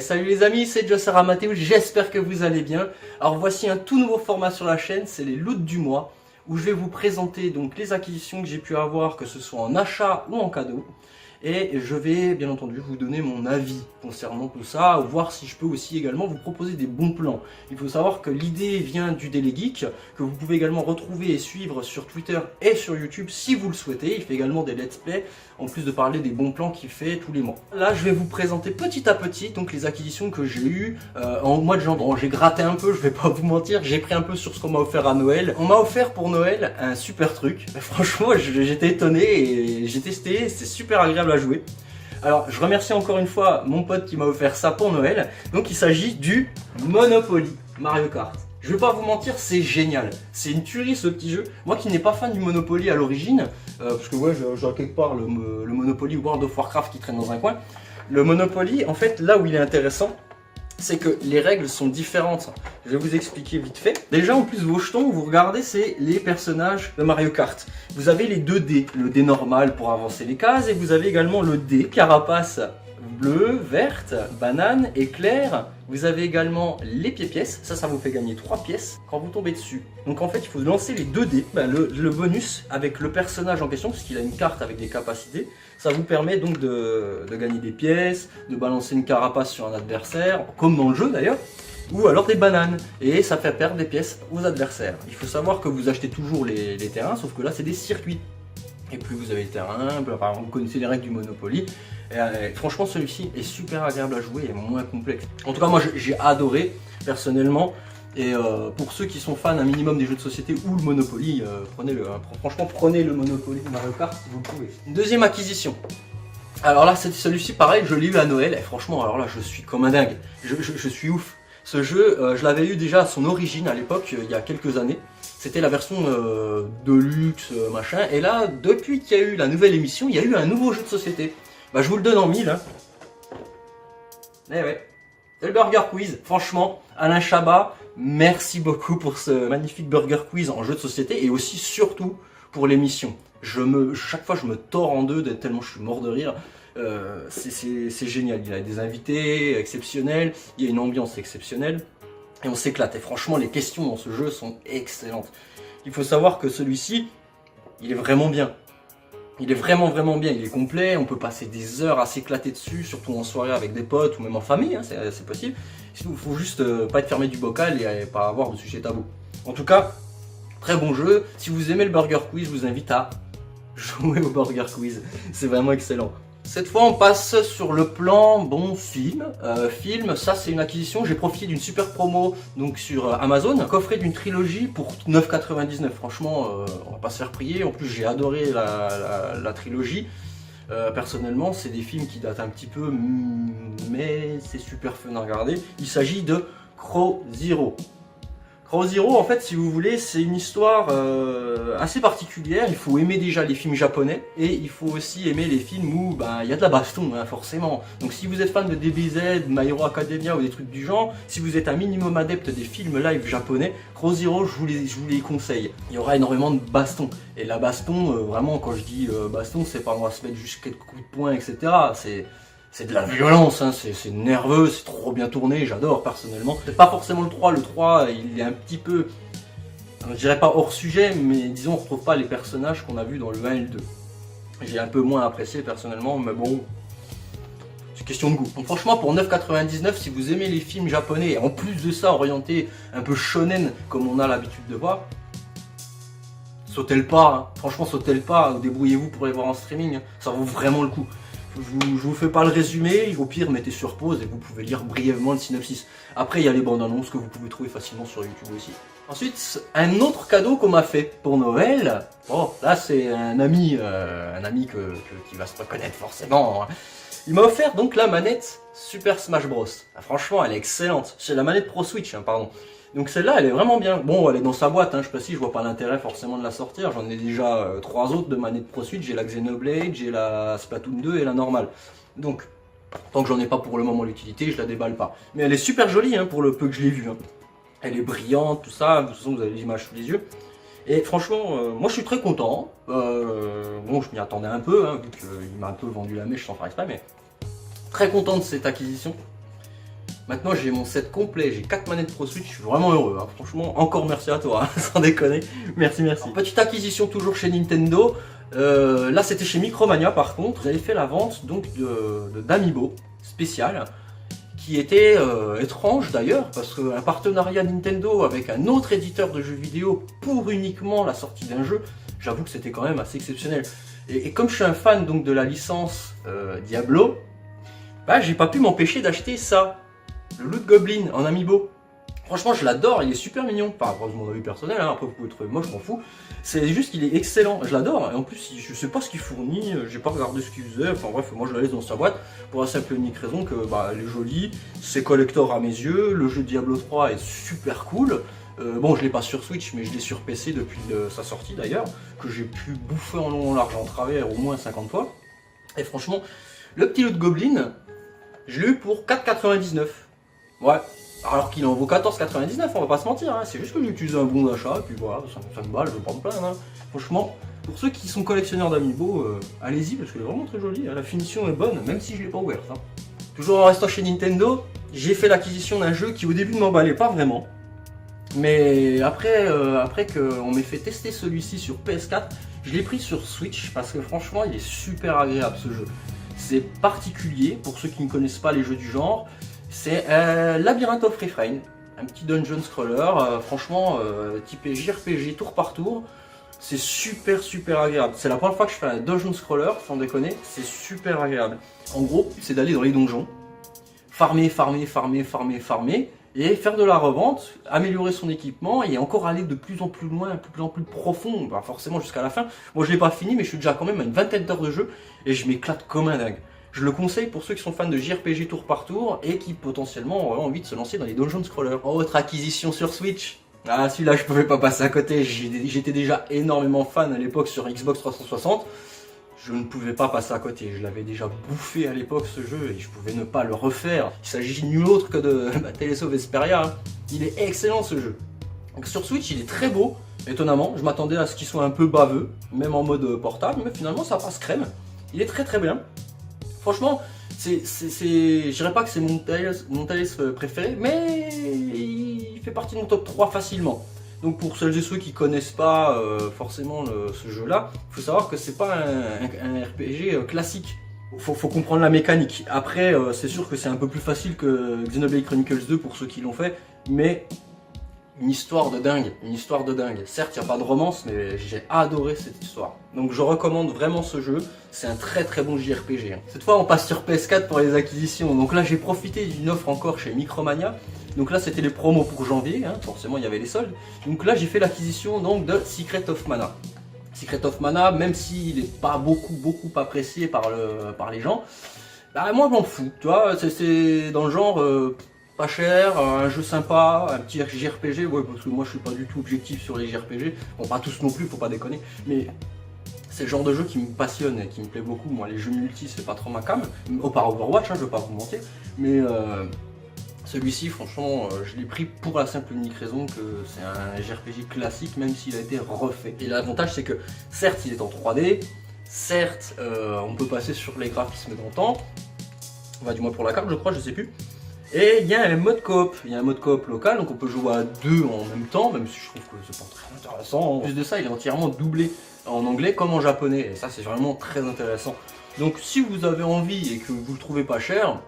Salut les amis, c'est Jossera Matteo, j'espère que vous allez bien. Alors voici un tout nouveau format sur la chaîne, c'est les loots du mois, où je vais vous présenter donc les acquisitions que j'ai pu avoir, que ce soit en achat ou en cadeau. Et je vais bien entendu vous donner mon avis concernant tout ça, voir si je peux aussi également vous proposer des bons plans. Il faut savoir que l'idée vient du Daily Geek, que vous pouvez également retrouver et suivre sur Twitter et sur YouTube si vous le souhaitez. Il fait également des let's play, en plus de parler des bons plans qu'il fait tous les mois. Là je vais vous présenter petit à petit donc les acquisitions que j'ai eues en mois de janvier. Bon, j'ai gratté un peu, je vais pas vous mentir, j'ai pris un peu sur ce qu'on m'a offert à Noël. On m'a offert pour Noël un super truc. Franchement j'étais étonné et j'ai testé, c'est super agréable à jouer. Alors je remercie encore une fois mon pote qui m'a offert ça pour Noël. Donc il s'agit du Monopoly Mario Kart. Je vais pas vous mentir, c'est génial. C'est une tuerie ce petit jeu. Moi qui n'ai pas fan du Monopoly à l'origine, parce que ouais, j'ai quelque part le Monopoly World of Warcraft qui traîne dans un coin. Le Monopoly, en fait, là où il est intéressant, c'est que les règles sont différentes. Je vais vous expliquer vite fait. Déjà, en plus, vos jetons, vous regardez, c'est les personnages de Mario Kart. Vous avez les deux dés. Le dé normal pour avancer les cases, et vous avez également le dé carapace bleue, verte, banane, éclair. Vous avez également les pièces, ça vous fait gagner 3 pièces quand vous tombez dessus. Donc en fait il faut lancer les 2 dés, le bonus avec le personnage en question, parce qu'il a une carte avec des capacités, ça vous permet donc de gagner des pièces, de balancer une carapace sur un adversaire, comme dans le jeu d'ailleurs, ou alors des bananes, et ça fait perdre des pièces aux adversaires. Il faut savoir que vous achetez toujours les terrains, sauf que là c'est des circuits. Et plus vous avez le terrain, par exemple, vous connaissez les règles du Monopoly. Et franchement, celui-ci est super agréable à jouer et moins complexe. En tout cas, moi j'ai adoré personnellement. Et pour ceux qui sont fans un minimum des jeux de société ou le Monopoly, prenez-le. Franchement, prenez le Monopoly Mario Kart si vous le pouvez. Deuxième acquisition. Alors là, celui-ci, pareil, je l'ai eu à Noël. Et franchement, alors là, je suis comme un dingue. Je suis ouf. Ce jeu, je l'avais eu déjà à son origine à l'époque, il y a quelques années. C'était la version Deluxe, machin. Et là, depuis qu'il y a eu la nouvelle émission, il y a eu un nouveau jeu de société. Bah, je vous le donne en 1000. Hein. Eh ouais, c'est le Burger Quiz. Franchement, Alain Chabat, merci beaucoup pour ce magnifique Burger Quiz en jeu de société. Et aussi, surtout, pour l'émission. Chaque fois, je me tords en deux tellement je suis mort de rire. C'est génial, il y a des invités exceptionnels, il y a une ambiance exceptionnelle et on s'éclate. Et franchement, les questions dans ce jeu sont excellentes. Il faut savoir que celui-ci, il est vraiment bien. Il est vraiment bien, il est complet, on peut passer des heures à s'éclater dessus, surtout en soirée avec des potes ou même en famille, hein, c'est possible. Il faut juste pas être fermé du bocal et pas avoir de sujet tabou. En tout cas, très bon jeu. Si vous aimez le Burger Quiz, je vous invite à jouer au Burger Quiz, c'est vraiment excellent. Cette fois, on passe sur le plan bon film. Ça c'est une acquisition. J'ai profité d'une super promo donc sur Amazon, un coffret d'une trilogie pour 9,99. Franchement, on va pas se faire prier. En plus, j'ai adoré la trilogie. Personnellement, c'est des films qui datent un petit peu, mais c'est super fun à regarder. Il s'agit de Crow Zero. Crow Zero, en fait, si vous voulez, c'est une histoire assez particulière. Il faut aimer déjà les films japonais et il faut aussi aimer les films où il y a de la baston, hein, forcément. Donc si vous êêtes fan de DBZ, My Hero Academia ou des trucs du genre, si vous êtes un minimum adepte des films live japonais, Crow Zero, je vous les conseille. Il y aura énormément de baston. Et la baston, vraiment, quand je dis baston, c'est pas on va se mettre juste quelques coups de poing, etc. C'est de la violence, hein, c'est nerveux, c'est trop bien tourné, j'adore personnellement. C'est pas forcément le 3, le 3 il est un petit peu, je dirais pas hors sujet, mais disons on retrouve pas les personnages qu'on a vus dans le 1 et le 2. J'ai un peu moins apprécié personnellement, mais bon, c'est question de goût. Donc franchement pour 9,99, si vous aimez les films japonais, et en plus de ça orienté un peu shonen comme on a l'habitude de voir, sautez le pas, hein. Franchement sautez le pas, débrouillez-vous pour les voir en streaming, hein. Ça vaut vraiment le coup. Je vous fais pas le résumé, au pire mettez sur pause et vous pouvez lire brièvement le synopsis. Après il y a les bandes annonces que vous pouvez trouver facilement sur YouTube aussi. Ensuite, un autre cadeau qu'on m'a fait pour Noël. Bon, là c'est un ami qui va se reconnaître forcément. Hein. Il m'a offert donc la manette Super Smash Bros. Ah, franchement elle est excellente. C'est la manette Pro Switch, hein, pardon. Donc celle-là, elle est vraiment bien. Bon, elle est dans sa boîte, hein, je précise, je vois pas l'intérêt forcément de la sortir. J'en ai déjà 3 autres de manettes Pro Switch. J'ai la Xenoblade, j'ai la Splatoon 2 et la normale. Donc, tant que j'en ai pas pour le moment l'utilité, je la déballe pas. Mais elle est super jolie, hein, pour le peu que je l'ai vue. Hein. Elle est brillante, tout ça. De toute façon, vous avez l'image sous les yeux. Et franchement, moi je suis très content. Bon, je m'y attendais un peu, hein, vu qu'il m'a un peu vendu la mèche sans faire exprès, mais très content de cette acquisition. Maintenant j'ai mon set complet, j'ai 4 manettes Pro Switch, je suis vraiment heureux, hein. Franchement encore merci à toi, hein. Sans déconner, merci. Alors, petite acquisition toujours chez Nintendo, là c'était chez Micromania par contre, vous avez fait la vente donc d'Amiibo spécial, qui était étrange d'ailleurs, parce qu'un partenariat Nintendo avec un autre éditeur de jeux vidéo pour uniquement la sortie d'un jeu, j'avoue que c'était quand même assez exceptionnel. Et comme je suis un fan donc de la licence Diablo, bah j'ai pas pu m'empêcher d'acheter ça. Le Loot Goblin en Amiibo. Franchement, je l'adore, il est super mignon. Enfin, après, c'est mon avis personnel, hein. Après, vous pouvez le trouver moche, je m'en fous. C'est juste qu'il est excellent, je l'adore. Et en plus, je sais pas ce qu'il fournit, j'ai pas regardé ce qu'il faisait. Enfin, bref, moi je la laisse dans sa boîte pour la simple et unique raison que bah, elle est jolie, c'est collector à mes yeux. Le jeu Diablo 3 est super cool. Bon, je l'ai pas sur Switch, mais je l'ai sur PC depuis sa sortie d'ailleurs, que j'ai pu bouffer en long, en large, en travers au moins 50 fois. Et franchement, le petit Loot Goblin, je l'ai eu pour 4,99. Ouais, alors qu'il en vaut 14,99, on va pas se mentir, hein. C'est juste que j'ai utilisé un bon d'achat, et puis voilà, 5 balles, je vais pas me plaindre, hein. Franchement, pour ceux qui sont collectionneurs d'Amiibo, allez-y, parce qu'elle est vraiment très jolie, hein. La finition est bonne, même si je l'ai pas ouverte, hein. Toujours en restant chez Nintendo, j'ai fait l'acquisition d'un jeu qui au début ne m'emballait pas vraiment. Mais après qu'on m'ait fait tester celui-ci sur PS4, je l'ai pris sur Switch, parce que franchement, il est super agréable ce jeu. C'est particulier, pour ceux qui ne connaissent pas les jeux du genre. C'est Labyrinth of Refrain, un petit dungeon scroller, franchement typé JRPG tour par tour, c'est super agréable. C'est la première fois que je fais un dungeon scroller, sans déconner, c'est super agréable. En gros, c'est d'aller dans les donjons, farmer, et faire de la revente, améliorer son équipement, et encore aller de plus en plus loin, de plus en plus profond, bah forcément jusqu'à la fin. Moi je l'ai pas fini, mais je suis déjà quand même à une vingtaine d'heures de jeu, et je m'éclate comme un dingue. Je le conseille pour ceux qui sont fans de JRPG tour par tour et qui potentiellement auraient envie de se lancer dans les dungeon scrollers. Autre acquisition sur Switch. Ah, celui-là je pouvais pas passer à côté, j'étais déjà énormément fan à l'époque sur Xbox 360. Je ne pouvais pas passer à côté, je l'avais déjà bouffé à l'époque ce jeu et je pouvais ne pas le refaire. Il s'agit nul autre que de Tales of Vesperia, hein. Il est excellent ce jeu. Donc sur Switch il est très beau, étonnamment, je m'attendais à ce qu'il soit un peu baveux, même en mode portable, mais finalement ça passe crème. Il est très bien. Franchement, je dirais pas que c'est mon Tales préféré, mais il fait partie de mon top 3 facilement. Donc pour celles et ceux qui connaissent pas forcément ce jeu-là, il faut savoir que c'est pas un RPG classique. Faut comprendre la mécanique. Après, c'est sûr que c'est un peu plus facile que Xenoblade Chronicles 2 pour ceux qui l'ont fait, mais une histoire de dingue, Certes, il n'y a pas de romance, mais j'ai adoré cette histoire. Donc je recommande vraiment ce jeu, c'est un très bon JRPG, hein. Cette fois, on passe sur PS4 pour les acquisitions. Donc là, j'ai profité d'une offre encore chez Micromania. Donc là, c'était les promos pour janvier, hein. Forcément, il y avait les soldes. Donc là, j'ai fait l'acquisition donc de Secret of Mana. Secret of Mana, même s'il n'est pas beaucoup apprécié par les gens, bah moi, je m'en fous, tu vois, c'est dans le genre... pas cher, un jeu sympa, un petit JRPG, ouais, parce que moi je suis pas du tout objectif sur les JRPG, bon pas tous non plus, faut pas déconner, mais c'est le genre de jeu qui me passionne et qui me plaît beaucoup. Moi les jeux multi c'est pas trop ma came, au part Overwatch, hein, je vais pas vous mentir, mais celui-ci franchement je l'ai pris pour la simple et unique raison que c'est un JRPG classique même s'il a été refait. Et l'avantage c'est que certes il est en 3D, certes on peut passer sur les graphismes d'antan, enfin, du moins pour la carte je crois, je sais plus. Et il y a un mode coop, local, donc on peut jouer à deux en même temps, même si je trouve que c'est pas très intéressant. En plus de ça, il est entièrement doublé en anglais comme en japonais, et ça c'est vraiment très intéressant. Donc si vous avez envie et que vous le trouvez pas cher,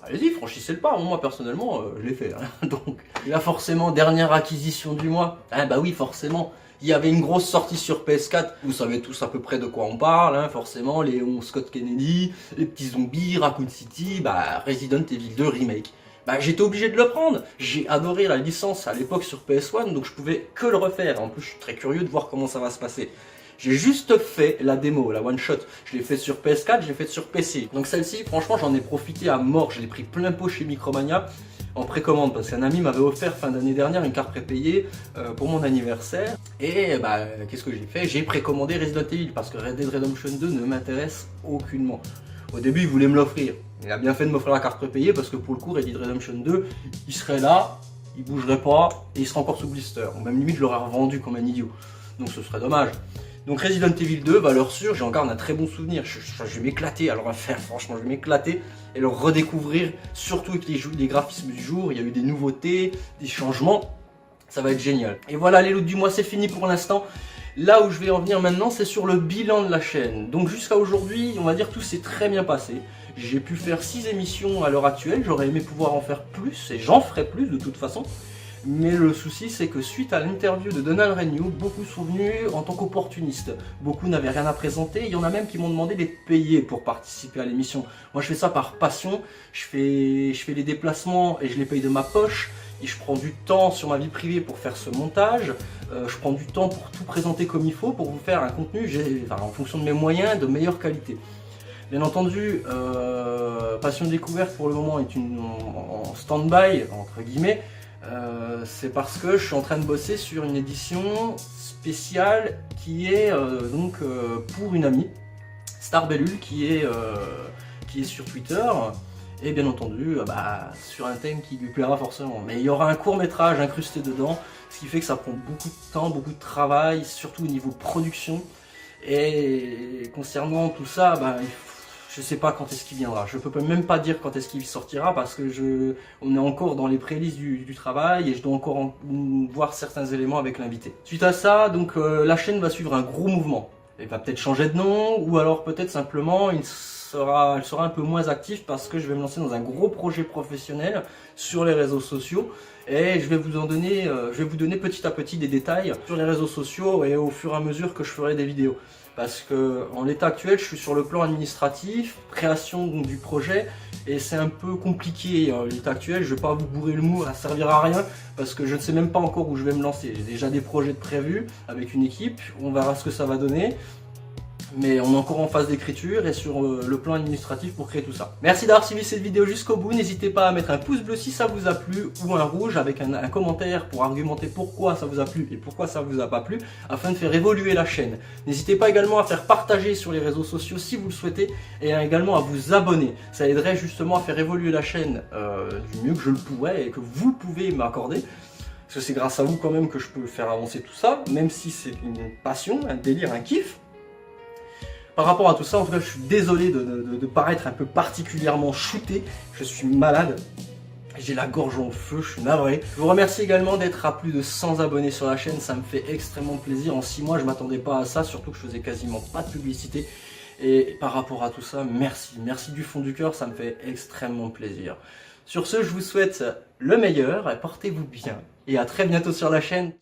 allez-y, franchissez le pas. Moi personnellement, je l'ai fait, hein. Donc là forcément, dernière acquisition du mois, ah bah oui forcément. Il y avait une grosse sortie sur PS4, vous savez tous à peu près de quoi on parle, hein, forcément, Léon Scott Kennedy, les petits zombies, Raccoon City, bah Resident Evil 2 Remake. Bah j'étais obligé de le prendre, j'ai adoré la licence à l'époque sur PS1, donc je pouvais que le refaire. En plus je suis très curieux de voir comment ça va se passer. J'ai juste fait la démo, la one shot, je l'ai fait sur PS4, je l'ai fait sur PC. Donc celle-ci, franchement j'en ai profité à mort, je l'ai pris plein pot chez Micromania. En précommande parce qu'un ami m'avait offert fin d'année dernière une carte prépayée pour mon anniversaire et bah qu'est-ce que j'ai fait? J'ai précommandé Resident Evil parce que Red Dead Redemption 2 ne m'intéresse aucunement. Au début il voulait me l'offrir, il a bien fait de m'offrir la carte prépayée parce que pour le coup Red Dead Redemption 2 il serait là, il bougerait pas et il serait encore sous blister. Ou même limite je l'aurais revendu comme un idiot, donc ce serait dommage. Donc Resident Evil 2, valeur sûre, j'en garde un très bon souvenir. Je vais m'éclater à le refaire, franchement, je vais m'éclater et le redécouvrir, surtout avec les graphismes du jour. Il y a eu des nouveautés, des changements, ça va être génial. Et voilà, les loots du mois, c'est fini pour l'instant. Là où je vais en venir maintenant, c'est sur le bilan de la chaîne. Donc jusqu'à aujourd'hui, on va dire tout s'est très bien passé. J'ai pu faire 6 émissions à l'heure actuelle, j'aurais aimé pouvoir en faire plus, et j'en ferai plus de toute façon. Mais le souci, c'est que suite à l'interview de Donald Renew, beaucoup sont venus en tant qu'opportunistes. Beaucoup n'avaient rien à présenter, il y en a même qui m'ont demandé d'être payés pour participer à l'émission. Moi je fais ça par passion, je fais les déplacements et je les paye de ma poche. Et je prends du temps sur ma vie privée pour faire ce montage, je prends du temps pour tout présenter comme il faut, pour vous faire un contenu en fonction de mes moyens, de meilleure qualité. Bien entendu, Passion Découverte pour le moment est en stand-by, entre guillemets, c'est parce que je suis en train de bosser sur une édition spéciale qui est pour une amie, Starbellule, qui est sur Twitter. Et bien entendu, sur un thème qui lui plaira forcément. Mais il y aura un court-métrage incrusté dedans, ce qui fait que ça prend beaucoup de temps, beaucoup de travail, surtout au niveau production. Et concernant tout ça, je ne sais pas quand est-ce qu'il viendra. Je ne peux même pas dire quand est-ce qu'il sortira parce que on est encore dans les prélistes du travail et je dois encore voir certains éléments avec l'invité. Suite à ça, donc la chaîne va suivre un gros mouvement. Elle va peut-être changer de nom ou alors peut-être simplement elle sera un peu moins active parce que je vais me lancer dans un gros projet professionnel sur les réseaux sociaux et je vais vous donner petit à petit des détails sur les réseaux sociaux et au fur et à mesure que je ferai des vidéos. Parce que en l'état actuel, je suis sur le plan administratif, création donc, du projet, et c'est un peu compliqué. L'état actuel, je ne vais pas vous bourrer le mou, ça ne servira à rien, parce que je ne sais même pas encore où je vais me lancer. J'ai déjà des projets prévus avec une équipe, on verra ce que ça va donner. Mais on est encore en phase d'écriture et sur le plan administratif pour créer tout ça. Merci d'avoir suivi cette vidéo jusqu'au bout. N'hésitez pas à mettre un pouce bleu si ça vous a plu ou un rouge avec un commentaire pour argumenter pourquoi ça vous a plu et pourquoi ça vous a pas plu afin de faire évoluer la chaîne. N'hésitez pas également à faire partager sur les réseaux sociaux si vous le souhaitez et également à vous abonner. Ça aiderait justement à faire évoluer la chaîne du mieux que je le pourrais et que vous pouvez m'accorder. Parce que c'est grâce à vous quand même que je peux faire avancer tout ça, même si c'est une passion, un délire, un kiff. Par rapport à tout ça, en tout cas, je suis désolé de paraître un peu particulièrement shooté. Je suis malade. J'ai la gorge en feu, je suis navré. Je vous remercie également d'être à plus de 100 abonnés sur la chaîne. Ça me fait extrêmement plaisir. En 6 mois, je ne m'attendais pas à ça, surtout que je faisais quasiment pas de publicité. Et par rapport à tout ça, merci. Merci du fond du cœur, ça me fait extrêmement plaisir. Sur ce, je vous souhaite le meilleur. Portez-vous bien. Et à très bientôt sur la chaîne.